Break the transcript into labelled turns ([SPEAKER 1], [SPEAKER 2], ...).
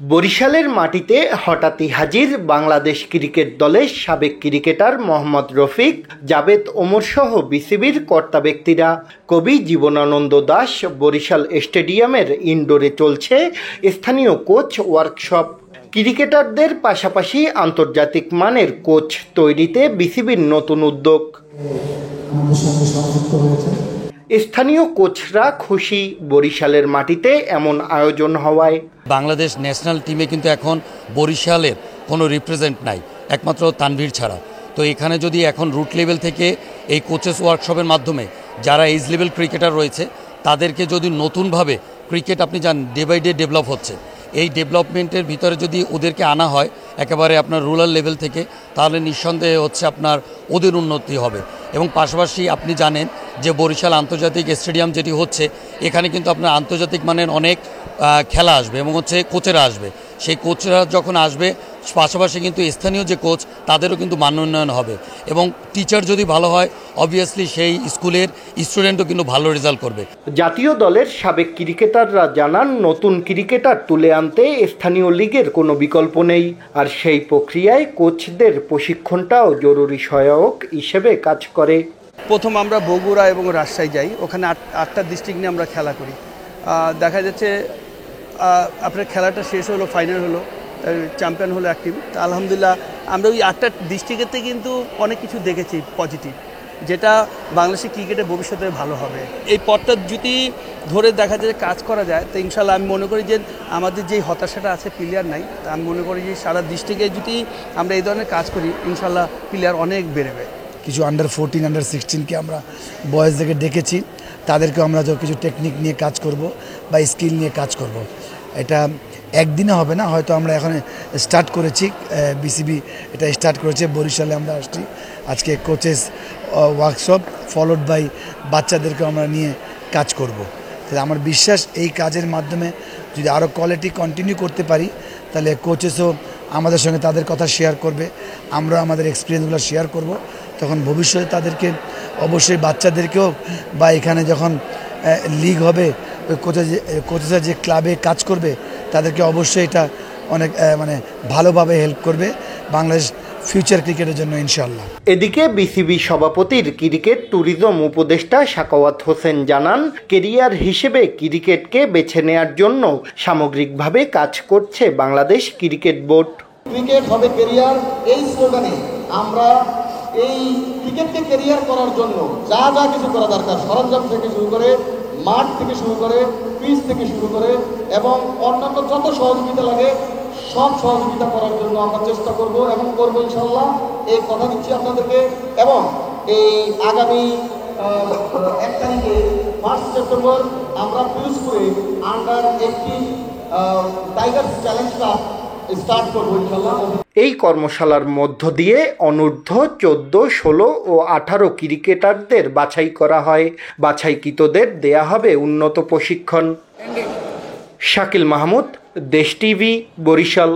[SPEAKER 1] বরিশালের মাটিতে হঠাৎই হাজির বাংলাদেশ ক্রিকেট দলের সাবেক ক্রিকেটার মোহাম্মদ রফিক, জাভেদ ওমর সহ বিসিবির কর্তা ব্যক্তিরা। কবি জীবনানন্দ দাশ বরিশাল স্টেডিয়ামের ইনডোরে চলছে স্থানীয় কোচ ওয়ার্কশপ। ক্রিকেটারদের পাশাপাশি আন্তর্জাতিক মানের কোচ তৈরিতে বিসিবির নতুন উদ্যোগ। স্থানীয় কোচরা খুশি বরিশালের মাটিতে এমন আয়োজন হওয়ায়।
[SPEAKER 2] বাংলাদেশ ন্যাশনাল টিমে কিন্তু এখন বরিশালের কোনো রিপ্রেজেন্ট নাই, একমাত্র তানভীর ছাড়া। তো এখানে যদি এখন রুট লেভেল থেকে এই কোচেস ওয়ার্কশপের মাধ্যমে যারা এজ লেভেল ক্রিকেটার রয়েছে তাদেরকে যদি নতুনভাবে ক্রিকেট আপনি জান ডে বাই ডে ডেভেলপ হচ্ছে, এই ডেভেলপমেন্টের ভিতরে যদি ওদেরকে আনা হয় একেবারে আপনার রুরাল লেভেল থেকে, তাহলে নিঃসন্দেহে হচ্ছে আপনার ওদের উন্নতি হবে। এবং পাশাপাশি আপনি জানেন যে বরিশাল আন্তর্জাতিক স্টেডিয়াম যেটি হচ্ছে, এখানে কিন্তু আপনার আন্তর্জাতিক মানের অনেক খেলা আসবে এবং হচ্ছে কোচেরা আসবে। সেই কোচরা যখন আসবে পাশাপাশি কিন্তু স্থানীয় যে কোচ তাদেরও কিন্তু মান উন্নয়ন হবে এবং টিচার যদি ভালো হয় অবভিয়াসলি সেই স্কুলের স্টুডেন্টও কিন্তু ভালো রেজাল্ট করবে।
[SPEAKER 1] জাতীয় দলের সাবেক ক্রিকেটাররা জানান, নতুন ক্রিকেটার তুলে আনতে স্থানীয় লিগের কোনো বিকল্প নেই, আর সেই প্রক্রিয়ায় কোচদের প্রশিক্ষণটাও জরুরি সহায়ক হিসেবে কাজ করে।
[SPEAKER 3] প্রথম আমরা বগুড়া এবং রাজশাহী যাই, ওখানে আটটা ডিস্ট্রিক্ট নিয়ে আমরা খেলা করি। দেখা যাচ্ছে আপনার খেলাটা শেষ হলো, ফাইনাল হলো, চ্যাম্পিয়ন হলো এক টিম। আলহামদুলিল্লাহ আমরা ওই 8টা ডিস্ট্রিক্টেতে কিন্তু অনেক কিছু দেখেছি পজিটিভ, যেটা বাংলাদেশের ক্রিকেটের ভবিষ্যতে ভালো হবে। এই পথটা যদি ধরে দেখা যায় কাজ করা যায় তো ইনশাল্লাহ আমি মনে করি যে আমাদের যেই হতাশাটা আছে প্লেয়ার নাই, তা আমি মনে করি যে সারা ডিস্ট্রিক্টে যদি আমরা এই ধরনের কাজ করি ইনশাল্লাহ প্লেয়ার অনেক বেড়েবে।
[SPEAKER 4] কিছু আন্ডার 14 আন্ডার 16কে আমরা বয়েজদেরকে ডেকেছি, তাদেরকে আমরা কিছু টেকনিক নিয়ে কাজ করব বা স্কিল নিয়ে কাজ করব। এটা একদিনে হবে না, হয়তো আমরা এখন স্টার্ট করেছি, বিসিবি এটা স্টার্ট করেছে। বরিশালে আমরা আসছি আজকে কোচেস ওয়ার্কশপ ফলোড বাই বাচ্চাদেরকে আমরা নিয়ে কাজ করব। তাহলে আমার বিশ্বাস এই কাজের মাধ্যমে যদি আরও কোয়ালিটি কন্টিনিউ করতে পারি তাহলে কোচেসও আমাদের সঙ্গে তাদের কথা শেয়ার করবে, আমরা আমাদের এক্সপিরিয়েন্সগুলো শেয়ার করব। তখন ভবিষ্যতে তাদেরকে অবশ্যই বাচ্চাদেরকেও বা এখানে যখন লিগ হবে ওই কোচেসরা যে ক্লাবে কাজ করবে তাদেরকে অবশ্যই এটা অনেক ভালোভাবে হেল্প করবে বাংলাদেশ ফিউচার ক্রিকেটের জন্য ইনশাআল্লাহ।
[SPEAKER 1] এদিকে বিসিবি সভাপতির ক্রিকেট ট্যুরিজম উপদেষ্টা সাখাওয়াত হোসেন জানান, কেরিয়ার হিসেবে ক্রিকেটকে বেছে নেয়ার জন্য সামগ্রিকভাবে কাজ করছে বাংলাদেশ ক্রিকেট বোর্ড।
[SPEAKER 5] ক্রিকেট হবে কেরিয়ার, এই স্লোগানে আমরা এই ক্রিকেটকে কেরিয়ার করার জন্য যা যা কিছু করা দরকার, সরঞ্জাম থেকে শুরু করে, মাঠ থেকে শুরু করে, পিচ থেকে শুরু করে এবং অন্যান্য যত সহযোগিতা লাগে সব সহযোগিতা করার জন্য আমরা চেষ্টা করব এবং করবো ইনশাল্লাহ, এই কথা দিচ্ছি আপনাদেরকে। এবং এই আগামী 1 তারিখে 1 সেপ্টেম্বর আমরা পিরোজপুরে under 18 Tigers challenge cup start করবো ইনশাল্লাহ।
[SPEAKER 1] এই কর্মশালার মধ্য দিয়ে অনূর্ধ্ব 14, 16 ও 18 ক্রিকেটারদের বাছাই করা হয়। বাছাইকৃতদের দেয়া হবে উন্নত প্রশিক্ষণ। শাকিল মাহমুদ, দেশ টিভি, বরিশাল।